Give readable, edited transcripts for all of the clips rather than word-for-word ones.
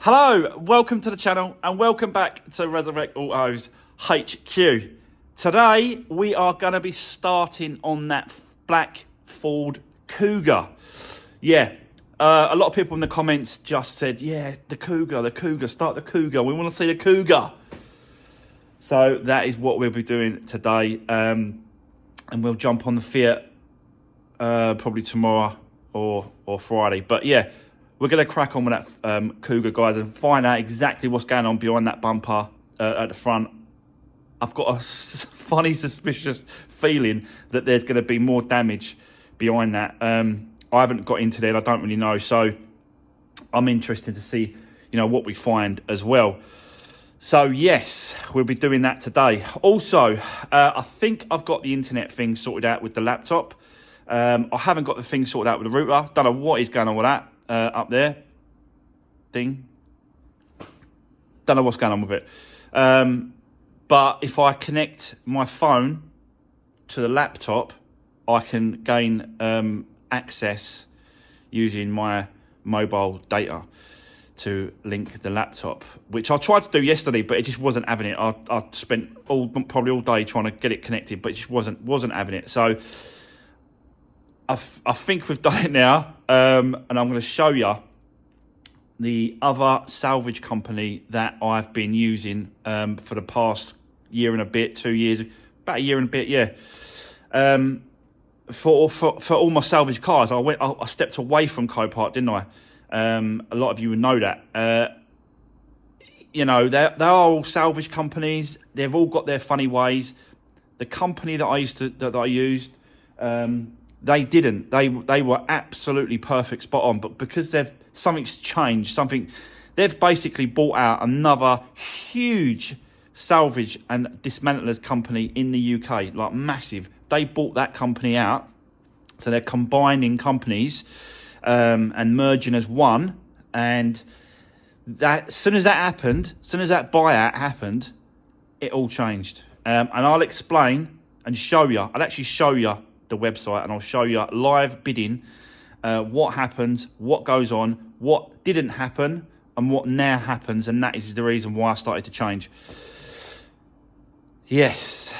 Hello, welcome to the channel and welcome back to Resurwreck Autos HQ. Today we are going to be starting on that black Ford Kuga. Yeah, a lot of people in the comments just said, yeah, the Kuga, start the Kuga. We want to see the Kuga. So that is what we'll be doing today. And we'll jump on the Fiat probably tomorrow or Friday. But yeah, we're going to crack on with that Kuga, guys, and find out exactly what's going on behind that bumper at the front. I've got a funny, suspicious feeling that there's going to be more damage behind that. I haven't got into there. I don't really know. So I'm interested to see, what we find as well. So, yes, we'll be doing that today. Also, I think I've got the internet thing sorted out with the laptop. I haven't got the thing sorted out with the router. Don't know what is going on with that. Up there thing, don't know what's going on with it, but if I connect my phone to the laptop, I can gain access using my mobile data to link the laptop, which I tried to do yesterday, but it just wasn't having it. I spent probably all day trying to get it connected, but it just wasn't having it. So I think we've done it now, and I'm going to show you the other salvage company that I've been using for the past year and a bit, 2 years, about a year and a bit, yeah. For all my salvage cars, I stepped away from Copart, didn't I? A lot of you would know that. They are all salvage companies. They've all got their funny ways. The company that I used. They didn't. They were absolutely perfect, spot on. But because something's changed, they've basically bought out another huge salvage and dismantlers company in the UK, like massive. They bought that company out, so they're combining companies and merging as one. And that, as soon as that buyout happened, it all changed. And I'll explain and show you. I'll actually show you the website, and I'll show you live bidding, what happens, what goes on, what didn't happen, and what now happens, and that is the reason why I started to change. Yes,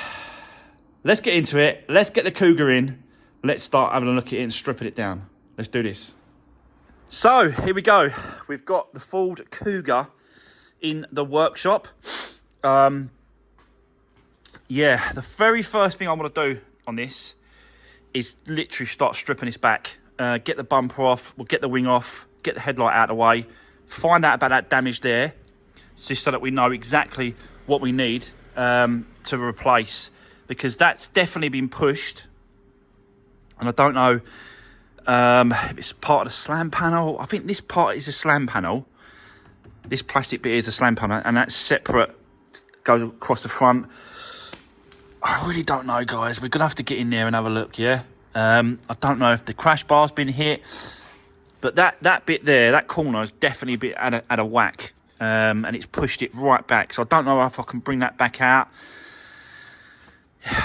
let's get into it. Let's get the Kuga in. Let's start having a look at it and stripping it down. Let's do this. So here we go. We've got the Ford Kuga in the workshop. Yeah, the very first thing I want to do on this is literally start stripping this back. Get the bumper off, we'll get the wing off, get the headlight out of the way, find out about that damage there, just so that we know exactly what we need to replace, because that's definitely been pushed. And I don't know if it's part of the slam panel. I think this part is a slam panel. This plastic bit is a slam panel, and that's separate, goes across the front. I really don't know, guys. We're going to have to get in there and have a look, yeah? I don't know if the crash bar's been hit, but that bit there, that corner, is definitely a bit at a whack, and it's pushed it right back. So I don't know if I can bring that back out.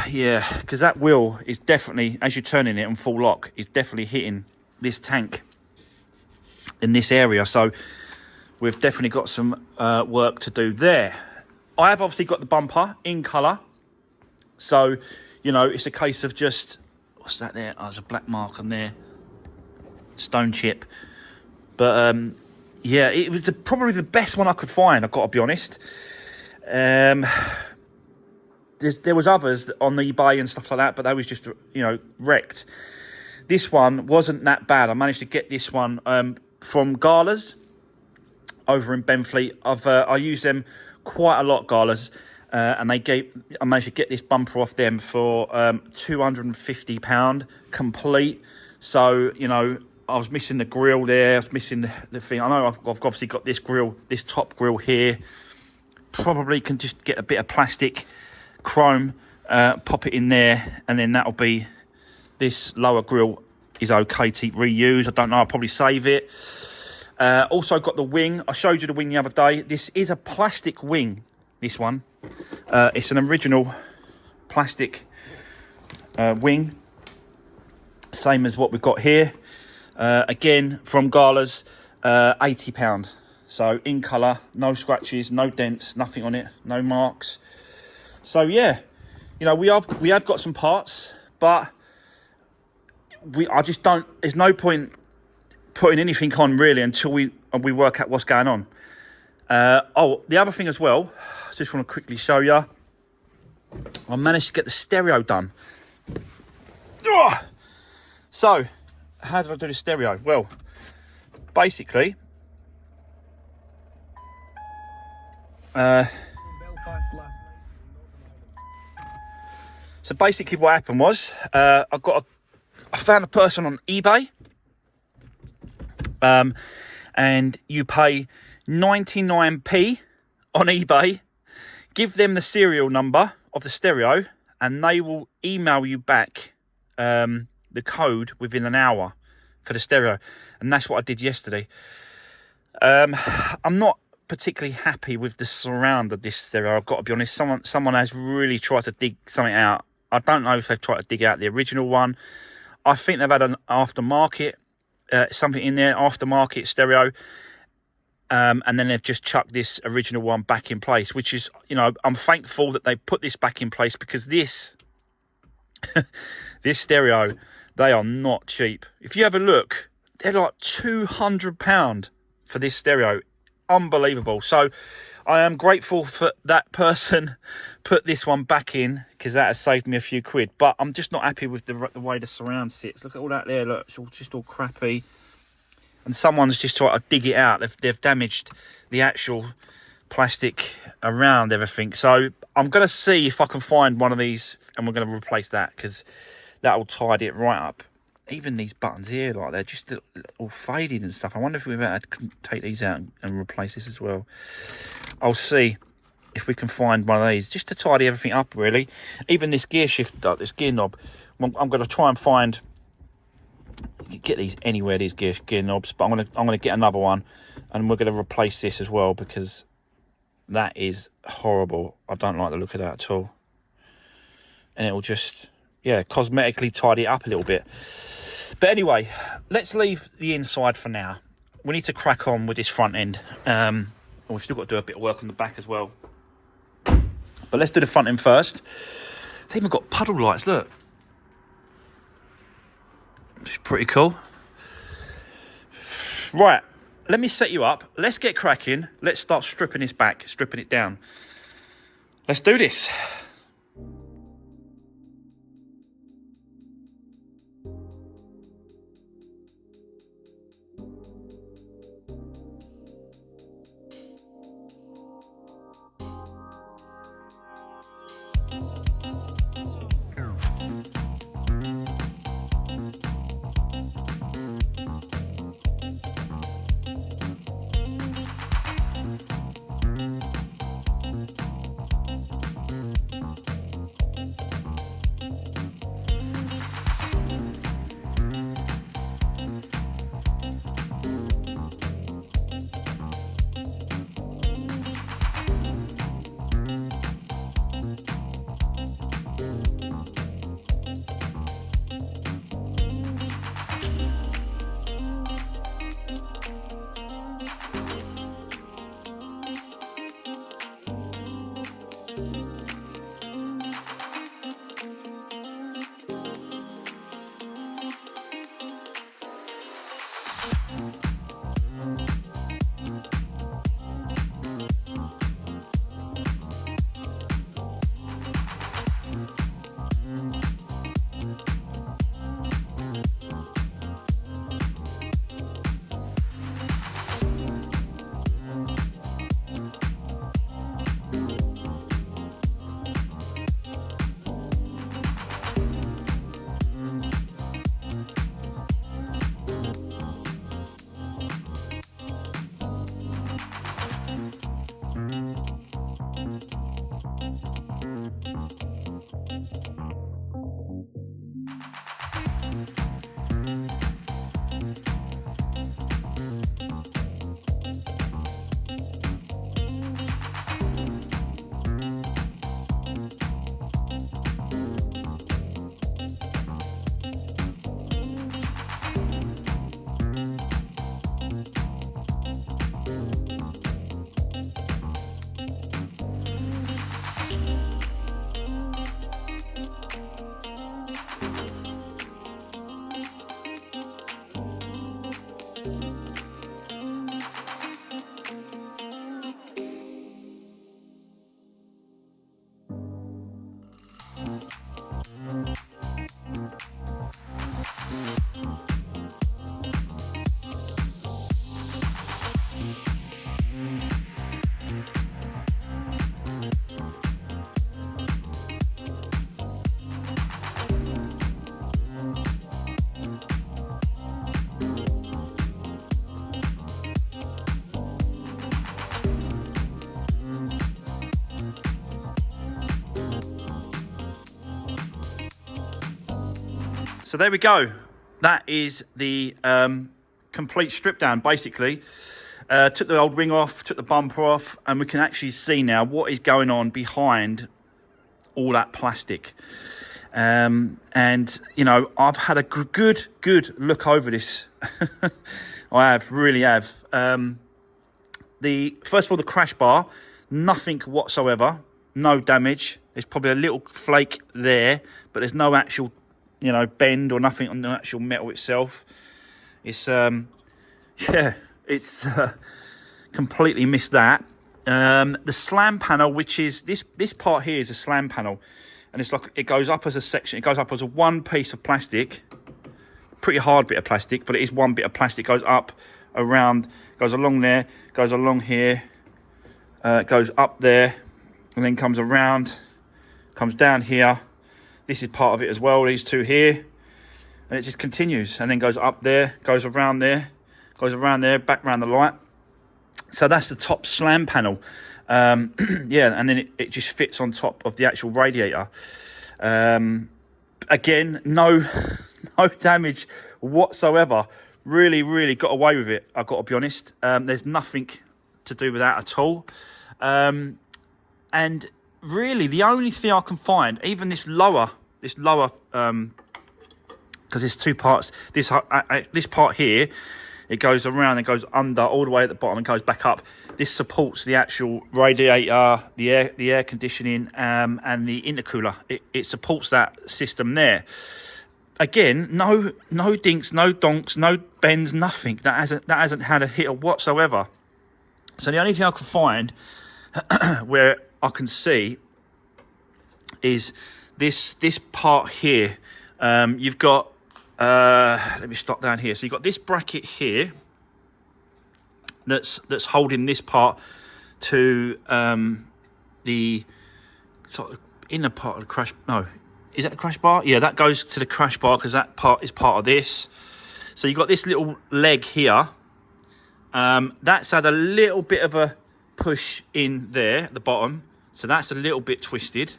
Yeah, because that wheel is definitely, as you're turning it on full lock, is definitely hitting this tank in this area. So we've definitely got some work to do there. I have obviously got the bumper in colour. So, it's a case of just, what's that there? Oh, there's a black mark on there. Stone chip. But, yeah, it was probably the best one I could find, I've got to be honest. There was others on the eBay and stuff like that, but they was just, wrecked. This one wasn't that bad. I managed to get this one from Gala's over in Benfleet. I use them quite a lot, Gala's. And I managed to get this bumper off them for £250 complete. So, I was missing the grille there. I was missing the thing. I know I've obviously got this grille, this top grille here. Probably can just get a bit of plastic chrome, pop it in there, and then that'll be, this lower grille is okay to reuse. I don't know, I'll probably save it. Also got the wing. I showed you the wing the other day. This is a plastic wing, this one. It's an original plastic wing, same as what we've got here. Again, from Gala's, £80. So in colour, no scratches, no dents, nothing on it, no marks. So yeah, you know, we have got some parts, but I just don't. There's no point putting anything on really until we work out what's going on. Oh, the other thing as well, I just want to quickly show you. I managed to get the stereo done. Ugh! So, how did I do the stereo? Well, basically, what happened was, I found a person on eBay, and you pay 99p on eBay, give them the serial number of the stereo, and they will email you back the code within an hour for the stereo. And that's what I did yesterday. I'm not particularly happy with the surround of this stereo, I've got to be honest. Someone has really tried to dig something out. I don't know if they've tried to dig out the original one. I think they've had an aftermarket, something in there, aftermarket stereo. And then they've just chucked this original one back in place, which is, you know, I'm thankful that they put this back in place, because this stereo, they are not cheap. If you have a look, they're like £200 for this stereo. Unbelievable. So I am grateful for that person put this one back in, because that has saved me a few quid. But I'm just not happy with the way the surround sits. Look at all that there. Look, it's just all crappy. And someone's just tried to dig it out. They've damaged the actual plastic around everything. So I'm going to see if I can find one of these, and we're going to replace that, because that will tidy it right up. Even these buttons here, like, they're just all faded and stuff. I wonder if we've had to take these out and replace this as well. I'll see if we can find one of these, just to tidy everything up, really. Even this gear shifter, this gear knob, I'm going to try and find... You can get these anywhere, these gear knobs, but I'm gonna get another one, and we're gonna replace this as well, because that is horrible. I don't like the look of that at all, and it will just, yeah, cosmetically tidy it up a little bit. But anyway, let's leave the inside for now. We need to crack on with this front end. We've still got to do a bit of work on the back as well, but let's do the front end first. It's even got puddle lights, look. It's pretty cool. Right, let me set you up. Let's get cracking. Let's start stripping this back, stripping it down. Let's do this. So there we go. That is the complete strip down, basically. Took the old wing off, took the bumper off, and we can actually see now what is going on behind all that plastic. And, you know, I've had a good look over this. I really have. First of all, the crash bar, nothing whatsoever, no damage. There's probably a little flake there, but there's no actual, you know, bend or nothing on the actual metal itself. It's, yeah, it's completely missed that. The slam panel, which is this part here, is a slam panel, and it's like it goes up as a section. It goes up as a one piece of plastic, pretty hard bit of plastic, but it is one bit of plastic. Goes up, around, goes along there, goes along here, goes up there, and then comes around, comes down here. This is part of it as well. These two here, and it just continues, and then goes up there, goes around there, goes around there, back around the light. So that's the top slam panel. Yeah, and then it just fits on top of the actual radiator. Again, no damage whatsoever. Really got away with it, I've got to be honest. There's nothing to do with that at all. And really, the only thing I can find, even this lower, because there's two parts. This part here, it goes around and goes under all the way at the bottom and goes back up. This supports the actual radiator, the air conditioning, and the intercooler. It supports that system there. Again, no dinks, no donks, no bends, nothing. That hasn't had a hit whatsoever. So the only thing I can find where I can see is this part here. You've got let me stop down here. So you've got this bracket here that's holding this part to the sort of inner part of the crash. No, is that the crash bar? Yeah, that goes to the crash bar because that part is part of this. So you've got this little leg here. That's had a little bit of a push in there at the bottom. So that's a little bit twisted.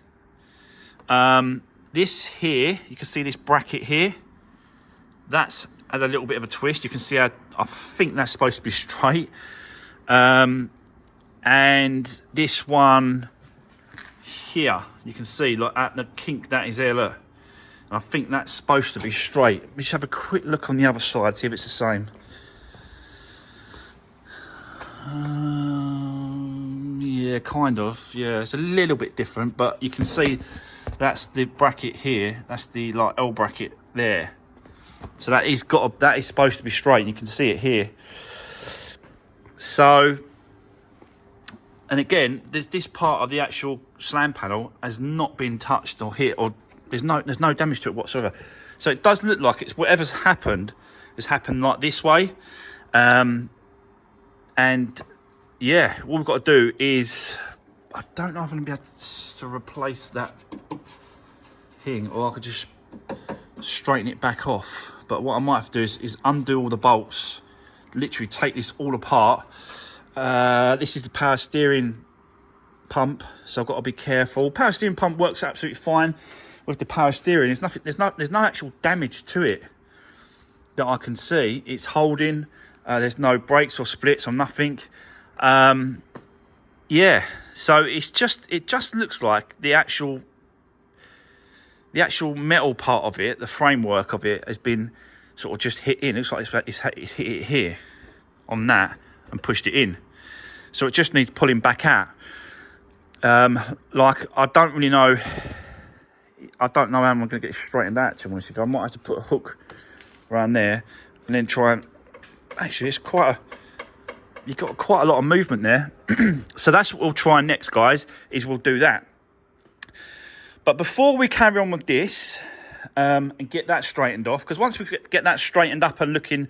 This here, you can see this bracket here. That's had a little bit of a twist. You can see how I think that's supposed to be straight. And this one here, you can see like at the kink that is there, look. And I think that's supposed to be straight. Let me just have a quick look on the other side, see if it's the same. Yeah, kind of. Yeah, it's a little bit different, but you can see that's the bracket here. That's the like L bracket there. So that is supposed to be straight. You can see it here. So, and again, this part of the actual slam panel has not been touched or hit, or there's no damage to it whatsoever. So it does look like it's whatever's happened has happened like this way. And yeah, what we've got to do is, I don't know if I'm going to be able to replace that thing, or I could just straighten it back off. But what I might have to do is undo all the bolts, literally take this all apart. This is the power steering pump, so I've got to be careful. Power steering pump works absolutely fine with the power steering. There's no actual damage to it that I can see. It's holding. There's no brakes or splits or nothing. Yeah, so it just looks like the actual metal part of it, the framework of it, has been sort of just hit in. It looks like it's hit it here on that and pushed it in. So it just needs pulling back out. Like, I don't know how I'm going to get it straightened out, to be honest with you. I might have to put a hook around there and then try and... Actually, it's you've got quite a lot of movement there. So that's what we'll try next, guys, is we'll do that. But before we carry on with this and get that straightened off, because once we get that straightened up and looking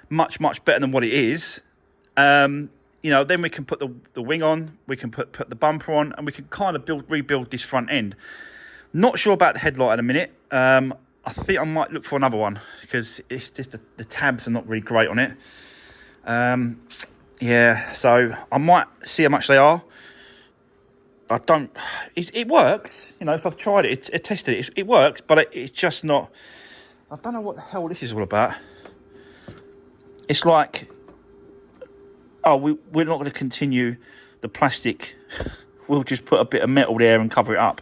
much better than what it is, you know, then we can put the wing on, we can put the bumper on, and we can kind of rebuild this front end. Not sure about the headlight in a minute. I think I might look for another one because it's just the tabs are not really great on it. Yeah, so I might see how much they are. It works, you know, if I've tried it, I tested it, it works, but it's just not I don't know what the hell this is all about. It's like, oh, we're not going to continue the plastic. We'll just put a bit of metal there and cover it up.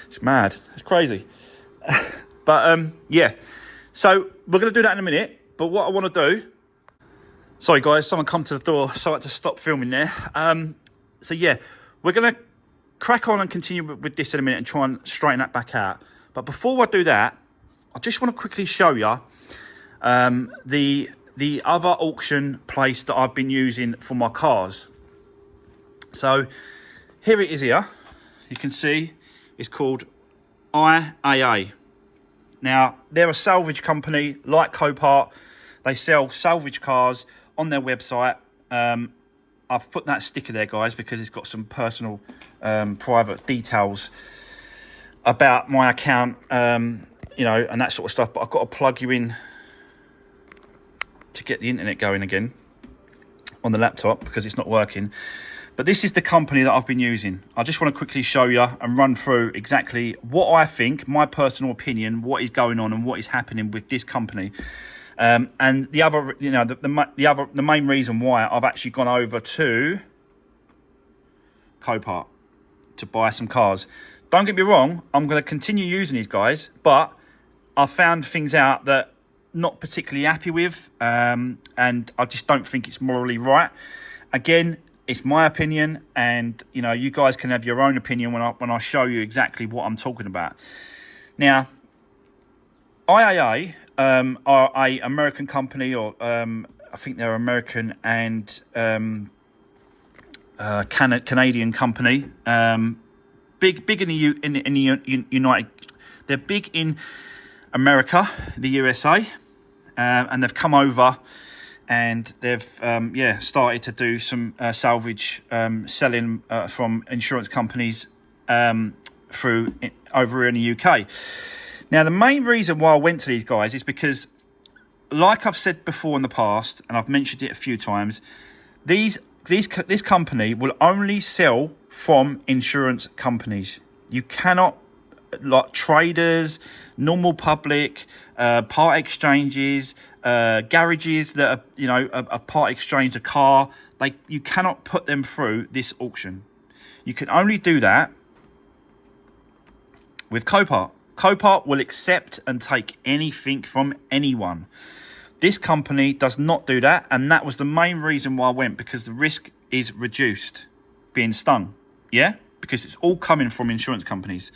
It's mad. It's crazy. But, yeah. So, we're going to do that in a minute. But what I want to do... Sorry, guys. Someone come to the door, so I had to stop filming there. So, yeah. We're going to crack on and continue with this in a minute and try and straighten that back out. But before I do that, I just want to quickly show you the other auction place that I've been using for my cars. So here it is here. You can see it's called IAA. Now, they're a salvage company like Copart. They sell salvage cars on their website. I've put that sticker there, guys, because it's got some personal private details about my account, you know, and that sort of stuff. But I've got to plug you in to get the internet going again on the laptop because it's not working. But this is the company that I've been using. I just want to quickly show you and run through exactly what I think, my personal opinion, what is going on and what is happening with this company. And the other, you know, the main reason why I've actually gone over to Copart to buy some cars. Don't get me wrong, I'm going to continue using these guys, but I found things out that not particularly happy with, and I just don't think it's morally right. Again, it's my opinion, and you know, you guys can have your own opinion when I show you exactly what I'm talking about. Now, IAA are a American company, or I think they're American and Canadian company. Big in the United. They're big in America, the USA, and they've come over and they've started to do some salvage selling from insurance companies through over here in the UK. Now, the main reason why I went to these guys is because, like I've said before in the past, and I've mentioned it a few times, this company will only sell from insurance companies. You cannot, like traders, normal public, part exchanges, garages that are, you know, a part exchange a car, you cannot put them through this auction. You can only do that with Copart. Copart will accept and take anything from anyone. This company does not do that, and that was the main reason why I went, because the risk is reduced being stung, yeah? Because it's all coming from insurance companies.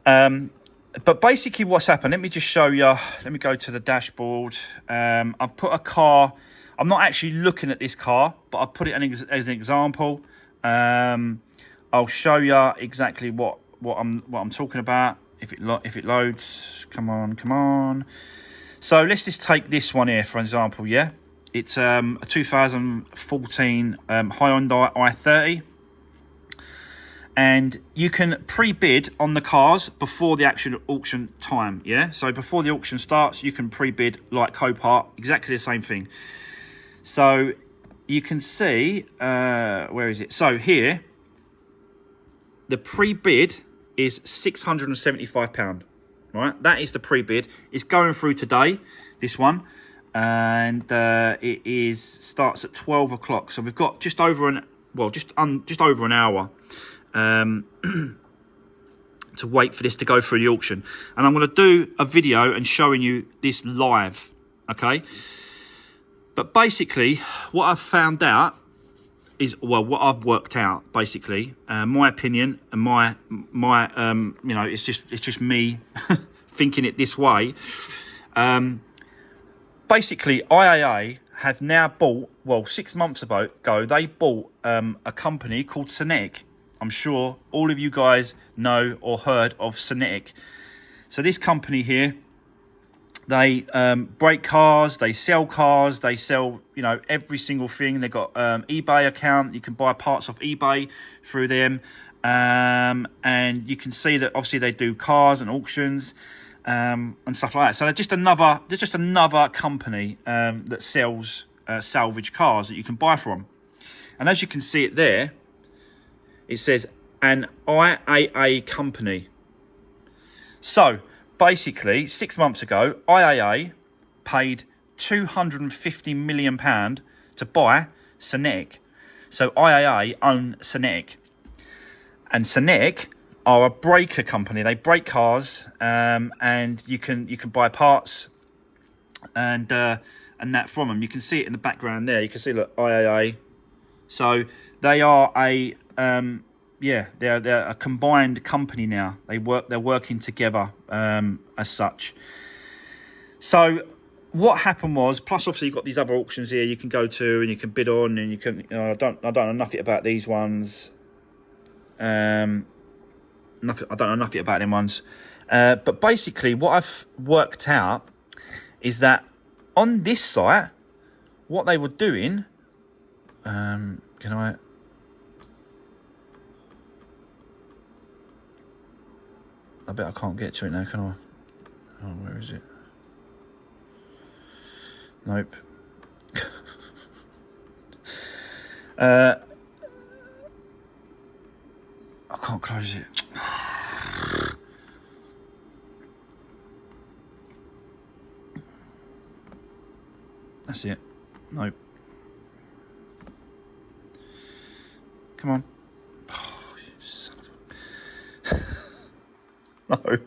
But basically what's happened, let me just show you, let me go to the dashboard. I've put a car, I'm not actually looking at this car, but I put it as an example. I'll show you exactly what I'm talking about. If it loads, come on. So let's just take this one here for example, yeah? It's a 2014 Hyundai i30. And you can pre-bid on the cars before the actual auction time, yeah? So before the auction starts, you can pre-bid like Copart, exactly the same thing. So you can see, where is it? So here, the pre-bid is £675, right? That is the pre-bid. It's going through today, this one, and it starts at 12 o'clock. So we've got just over an hour to wait for this to go through the auction. And I'm going to do a video and showing you this live, okay? But basically, what I've found out is, well, what I've worked out, basically, my opinion and my you know, it's just me thinking it this way. Basically, IAA have now bought, well, 6 months ago, they bought a company called Synetic. I'm sure all of you guys know or heard of Synetic. So this company here, they break cars, they sell, you know, every single thing. They've got eBay account. You can buy parts of eBay through them. And you can see that obviously they do cars and auctions and stuff like that. So they're just another company that sells salvage cars that you can buy from. And as you can see it there, it says an IAA company. So basically, 6 months ago, IAA paid £250 million to buy Cinetic. So IAA own Cinetic. And Cinetic are a breaker company. They break cars, and you can buy parts and that from them. You can see it in the background there. You can see, look, IAA. So they are a they're a combined company now. They're working together as such. So what happened was, plus obviously you've got these other auctions here you can go to and you can bid on, and you can, I don't know nothing about these ones. I don't know nothing about them ones. But basically what I've worked out is that on this site, what they were doing, I bet I can't get to it now, can I? Oh, where is it? Nope. I can't close it. That's it. Nope. Come on. Oh, you son of a... No.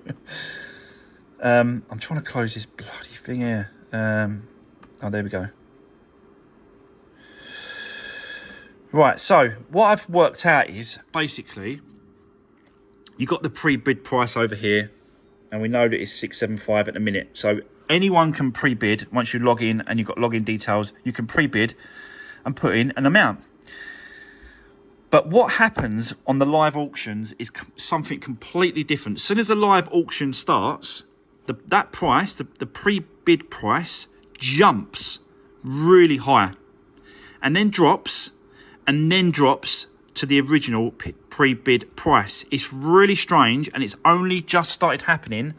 I'm trying to close this bloody thing here. Oh, there we go. Right, so what I've worked out is, basically, you got the pre-bid price over here, and we know that it's 675 at the minute. So anyone can pre-bid. Once you log in and you've got login details, you can pre-bid and put in an amount. But what happens on the live auctions is something completely different. As soon as the live auction starts, that price, the pre-bid price, jumps really high, and then drops, to the original pre-bid price. It's really strange, and it's only just started happening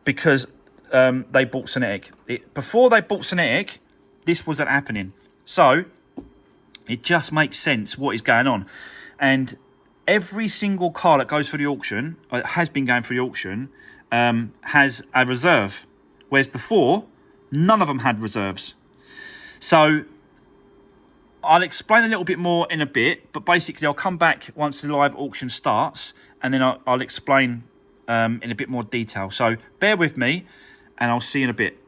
because they bought Cinetic. Before they bought Cinetic, this wasn't happening. So it just makes sense what is going on. And every single car that goes for the auction, or has been going for the auction, has a reserve. Whereas before, none of them had reserves. So I'll explain a little bit more in a bit, but basically I'll come back once the live auction starts, and then I'll explain in a bit more detail. So bear with me, and I'll see you in a bit.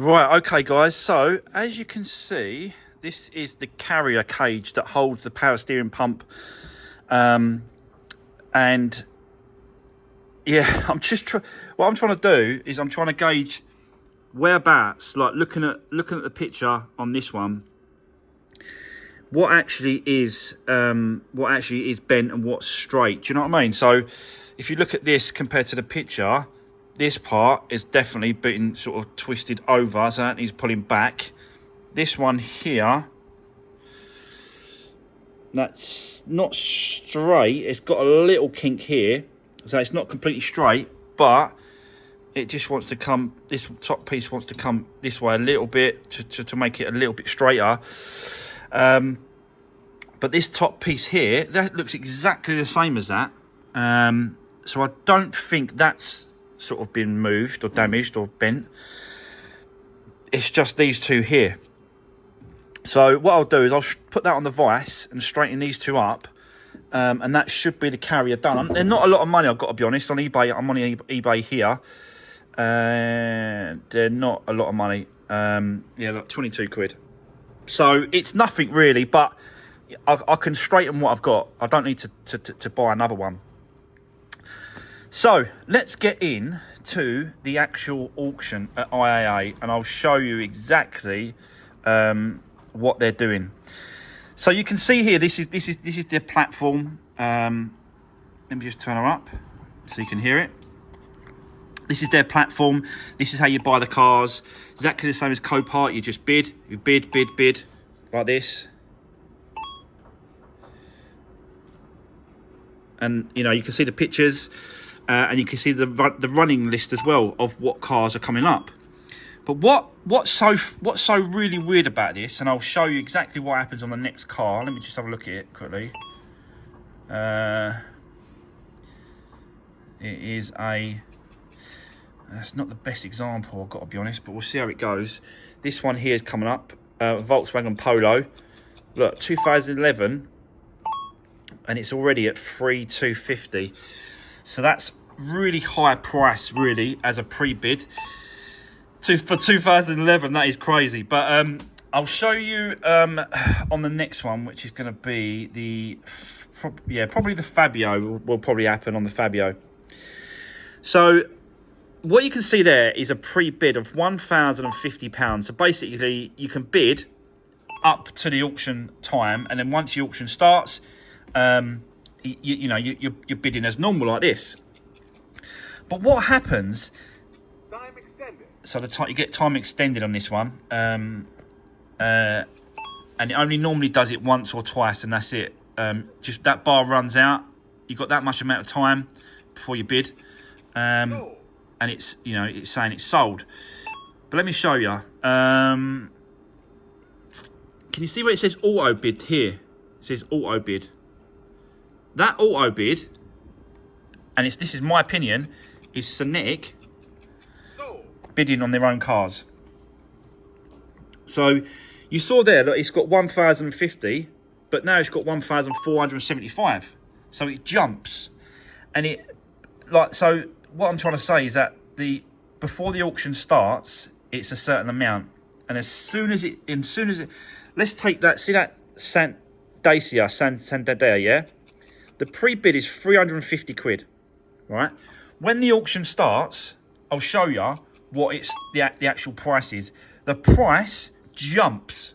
Right, okay guys, so as you can see, this is the carrier cage that holds the power steering pump, and yeah, what I'm trying to do is I'm trying to gauge whereabouts, like looking at the picture on this one, what actually is bent and what's straight. Do you know what I mean? So if you look at this compared to the picture, this part is definitely been sort of twisted over, so that needs pulling back. This one here, that's not straight. It's got a little kink here, so it's not completely straight, but it just wants to come, this top piece wants to come this way a little bit to make it a little bit straighter. But this top piece here, that looks exactly the same as that. So I don't think that's sort of been moved or damaged or bent. It's just these two here. So what I'll do is I'll put that on the vise and straighten these two up, and that should be the carrier done. They're not a lot of money, I've got to be honest. On eBay, I'm on eBay here, and they're not a lot of money. Yeah, like 22 quid. So it's nothing really, but I can straighten what I've got. I don't need to buy another one. So let's get in to the actual auction at IAA, and I'll show you exactly what they're doing. So you can see here, this is their platform. Let me just turn her up so you can hear it. This is their platform. This is how you buy the cars. Exactly the same as Copart. You just bid, bid like this. And you know, you can see the pictures, and you can see the running list as well of what cars are coming up. But what's so really weird about this, and I'll show you exactly what happens on the next car. Let me just have a look at it quickly. It is a... That's not the best example, I've got to be honest, but we'll see how it goes. This one here is coming up, Volkswagen Polo. Look, 2011, and it's already at 3,250. So that's really high price, really, as a pre-bid. For 2011, that is crazy. But I'll show you on the next one, which is going to be probably the Fabio will probably happen on the Fabio. So what you can see there is a pre-bid of £1,050. So basically, you can bid up to the auction time, and then once the auction starts, you're bidding as normal like this. But what happens? Time extended. So you get time extended on this one, and it only normally does it once or twice, and that's it. Just that bar runs out. You've got that much amount of time before you bid. And it's saying it's sold. But let me show you. Can you see where it says auto bid here? It says auto bid. That auto bid, and this is my opinion, is Cinetic bidding on their own cars. So you saw there that it's got 1,050, but now it's got 1,475. So it jumps, and so. What I'm trying to say is that before the auction starts, it's a certain amount, and as soon as it, let's take that. See that Santander, yeah. The pre-bid is 350 quid, right? When the auction starts, I'll show you what the actual price is. The price jumps,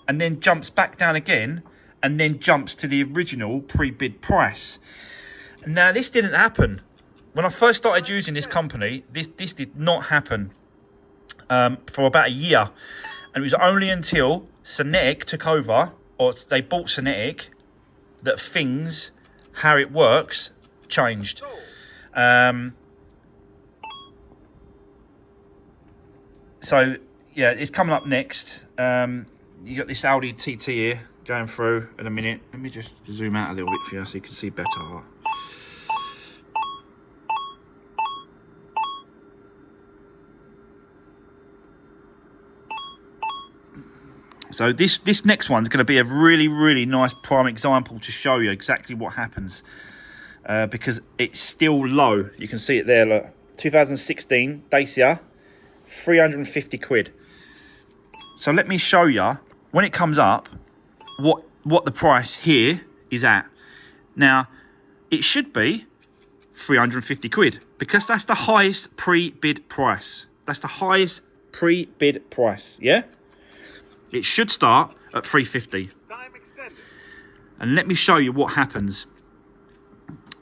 and then jumps back down again, and then jumps to the original pre-bid price. Now this didn't happen. When I first started using this company, this did not happen for about a year. And it was only until Cinetic took over, or they bought Cinetic, that how it works, changed. So, yeah, it's coming up next. You got this Audi TT here going through in a minute. Let me just zoom out a little bit for you so you can see better. So this next one's going to be a really, really nice prime example to show you exactly what happens. Because it's still low. You can see it there, look. 2016 Dacia, 350 quid. So let me show you, when it comes up, what the price here is at. Now, it should be 350 quid, because that's the highest pre-bid price. That's the highest pre-bid price, yeah? It should start at 350. Time extended. And let me show you what happens.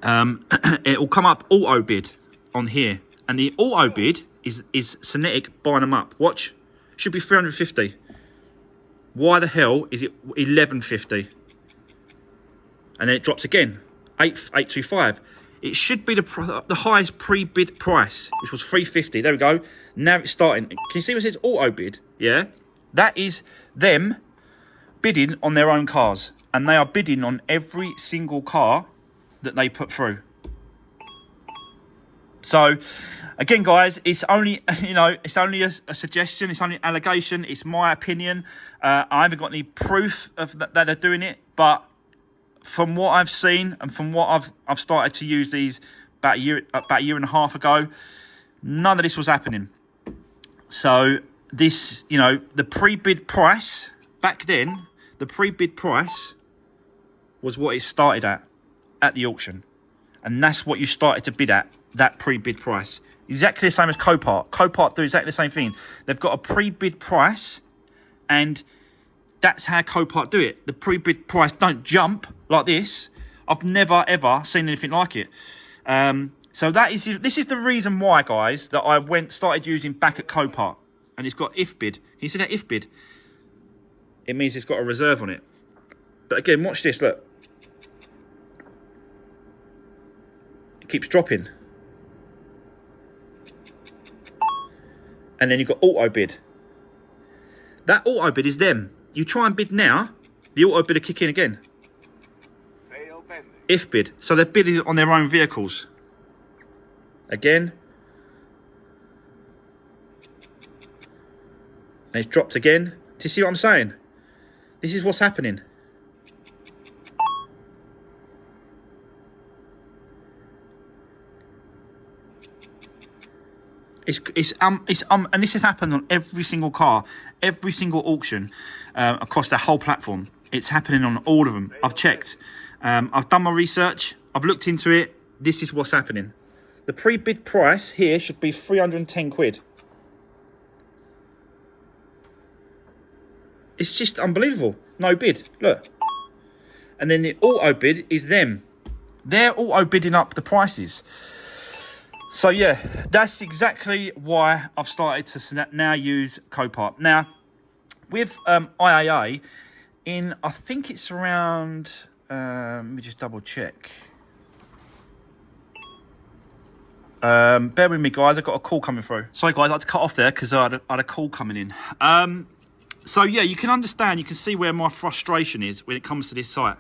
It will come up auto bid on here. And the auto bid is Cinetic buying them up. Watch. Should be 350. Why the hell is it 1150? And then it drops again. 825. It should be the highest pre-bid price, which was 350. There we go. Now it's starting. Can you see what it says auto bid? Yeah. That is them bidding on their own cars, and they are bidding on every single car that they put through. So again, guys, it's only it's only a suggestion, it's only an allegation, it's my opinion. I haven't got any proof of that they're doing it, but from what I've seen and from what I've started to use these about a year and a half ago, none of this was happening. So this, you know, the pre-bid price back then, the pre-bid price was what it started at the auction. And that's what you started to bid at, that pre-bid price. Exactly the same as Copart. Copart do exactly the same thing. They've got a pre-bid price, and that's how Copart do it. The pre-bid price don't jump like this. I've never, ever seen anything like it. So this is the reason why, guys, that I started using back at Copart. And it's got if bid. Can you see that if bid? It means it's got a reserve on it. But again, watch this, look. It keeps dropping. And then you've got auto bid. That auto bid is them. You try and bid now, the auto bid will kick in again. Sale pending. If bid. So they're bidding on their own vehicles. Again. And it's dropped again. Do you see what I'm saying? This is what's happening. And this has happened on every single car, every single auction, across the whole platform. It's happening on all of them. I've checked. I've done my research. I've looked into it. This is what's happening. The pre-bid price here should be 310 quid. It's just unbelievable. No bid. Look. And then the auto bid is them. They're auto bidding up the prices. So yeah, that's exactly why I've started to now use Copart. Now, with IAA, I think it's around, let me just double check. Bear with me, guys, I've got a call coming through. Sorry, guys, I had to cut off there because I had a call coming in. So yeah, you can understand, you can see where my frustration is when it comes to this site.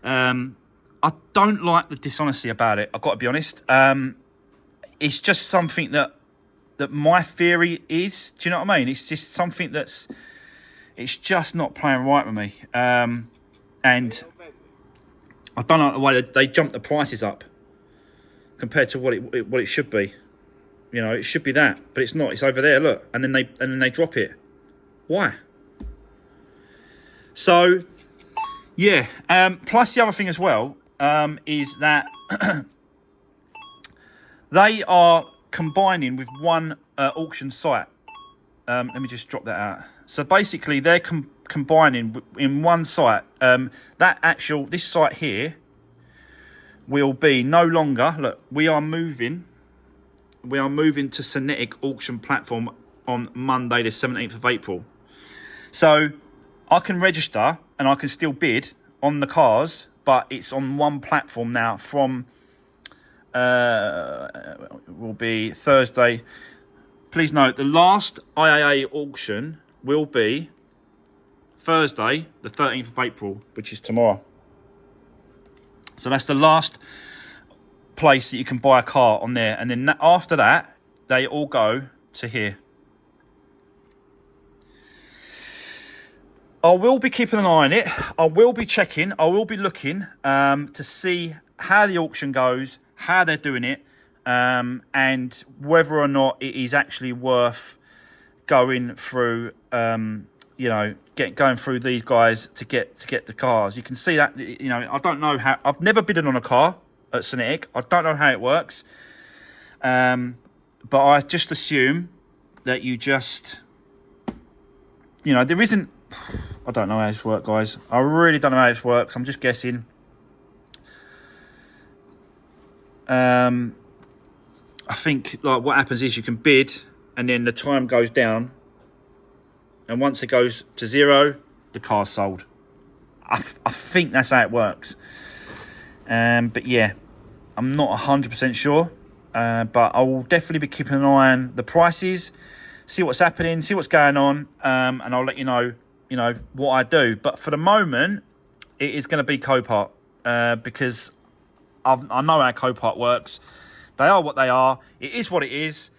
I don't like the dishonesty about it, I've got to be honest. It's just something that my theory is. Do you know what I mean? It's just something it's just not playing right with me. And I don't like the way they jump the prices up compared to what it should be. You know, it should be that, but it's not. It's over there. Look, and then they drop it. Why? So yeah. Plus the other thing as well is that. They are combining with one auction site. Let me just drop that out. So basically, they're combining in one site. This site here will be no longer. Look, we are moving to Synetic auction platform on Monday, the 17th of April. So I can register and I can still bid on the cars, but it's on one platform now from. Will be Thursday. Please note, the last IAA auction will be Thursday, the 13th of April, which is tomorrow. So that's the last place that you can buy a car on there. And then after that, they all go to here. I will be keeping an eye on it. I will be checking. I will be looking to see how the auction goes, how they're doing it, and whether or not it is actually worth going through, you know, going through these guys to get the cars. You can see that, you know, I don't know how. I've never bidded on a car at Synetic. I don't know how it works, but I just assume that you just, you know, there isn't. I don't know how this works, guys. I really don't know how this works. I'm just guessing. I think like what happens is you can bid and then the time goes down, and once it goes to zero, the car's sold. I think that's how it works. But yeah, I'm not 100% sure. But I will definitely be keeping an eye on the prices, see what's happening, see what's going on, and I'll let you know what I do. But for the moment, it is going to be Copart because I know how Copart works. They are what they are. It is what it is.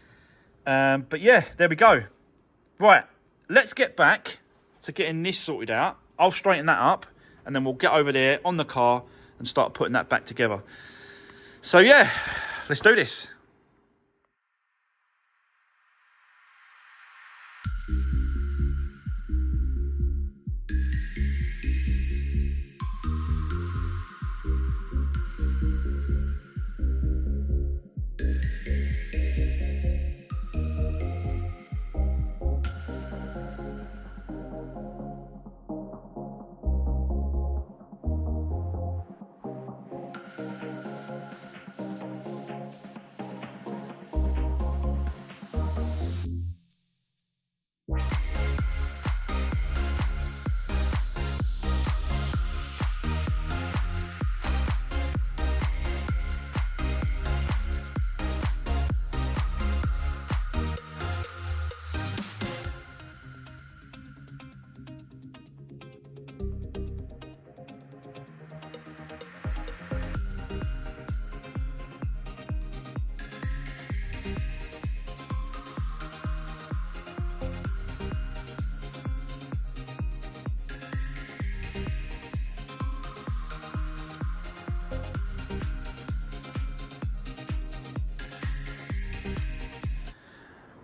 But yeah, there we go. Right, let's get back to getting this sorted out. I'll straighten that up, and then we'll get over there on the car and start putting that back together. So yeah, let's do this.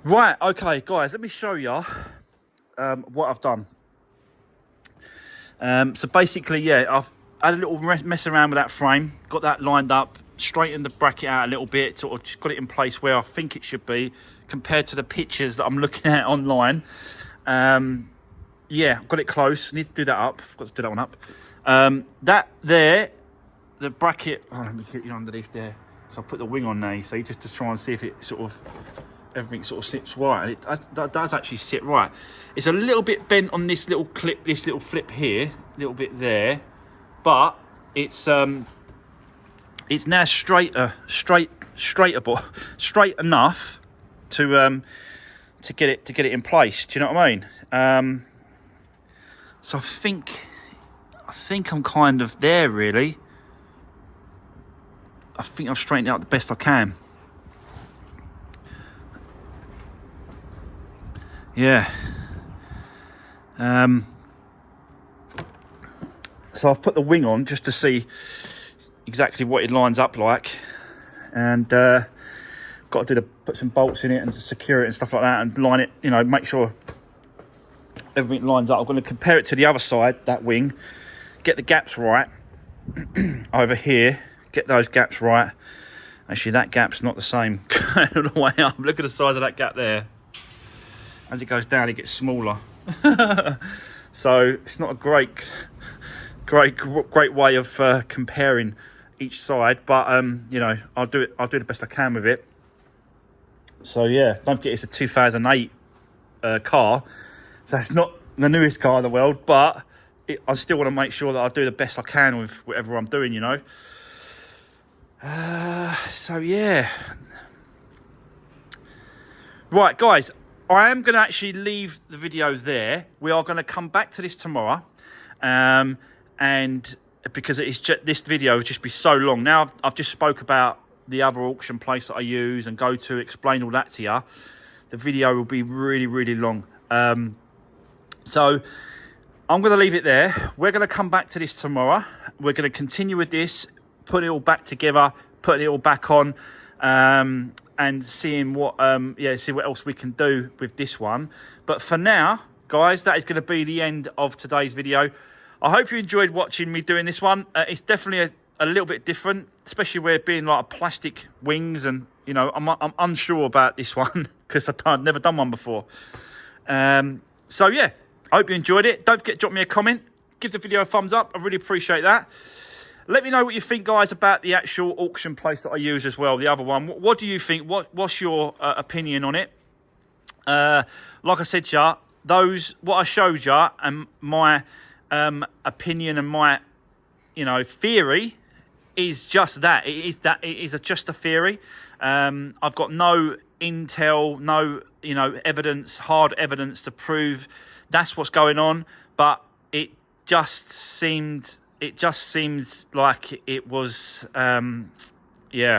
Right, okay, guys, let me show you what I've done. So basically, yeah, I've had a little mess around with that frame, got that lined up, straightened the bracket out a little bit, sort of just got it in place where I think it should be compared to the pictures that I'm looking at online. Yeah, got it close. Need to do that up. Forgot to do that one up. That there, the bracket. Oh, let me get you underneath there. So I put the wing on there, you see, just to try and see if it sort of everything sort of sits right. That does actually sit right. It's a little bit bent on this little clip, this little flip here, a little bit there, but it's now straight enough to get it in place. Do you know what I mean? So I think I'm kind of there, really. I think I've straightened it out the best I can. Yeah. So I've put the wing on just to see exactly what it lines up like, and got to put some bolts in it and secure it and stuff like that, and line it, make sure everything lines up. I'm going to compare it to the other side, that wing, get the gaps right over here, get those gaps right. Actually, that gap's not the same all the way up. Look at the size of that gap there. As it goes down, it gets smaller. So it's not a great way of comparing each side, but I'll do the best I can with it. So yeah, don't forget it's a 2008 car, so it's not the newest car in the world, but I still want to make sure that I do the best I can with whatever I'm doing, So yeah, right, guys, I am going to actually leave the video there. We are going to come back to this tomorrow, and because this video will just be so long. Now I've just spoke about the other auction place that I use and go to, explain all that to you. The video will be really, really long. So I'm going to leave it there. We're going to come back to this tomorrow. We're going to continue with this, put it all back together, putting it all back on, and seeing what see what else we can do with this one. But for now, guys, that is going to be the end of today's video. I hope you enjoyed watching me doing this one. It's definitely a little bit different, especially where it being like a plastic wings, and I'm unsure about this one because I've never done one before. So yeah, I hope you enjoyed it. Don't forget to drop me a comment, give the video a thumbs up. I really appreciate that. Let me know what you think, guys, about the actual auction place that I use as well, the other one. What do you think? What's your opinion on it? Like I said to you, what I showed you and my opinion and my theory is just that. It is just a theory. I've got no intel, no evidence, hard evidence to prove that's what's going on, but it just seems like it was,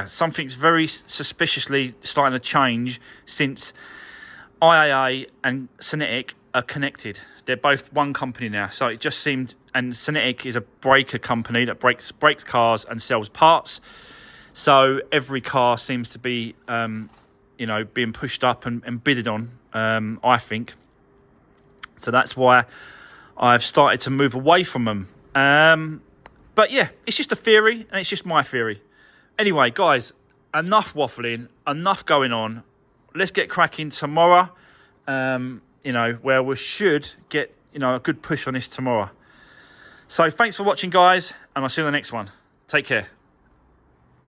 something's very suspiciously starting to change since IAA and Cinetic are connected. They're both one company now. So it just seemed, and Cinetic is a breaker company that breaks cars and sells parts. So every car seems to be, being pushed up and bidded on, I think. So that's why I've started to move away from them. But yeah, it's just a theory, and it's just my theory. Anyway, guys, enough waffling, enough going on. Let's get cracking tomorrow, where we should get, a good push on this tomorrow. So thanks for watching, guys, and I'll see you in the next one. Take care.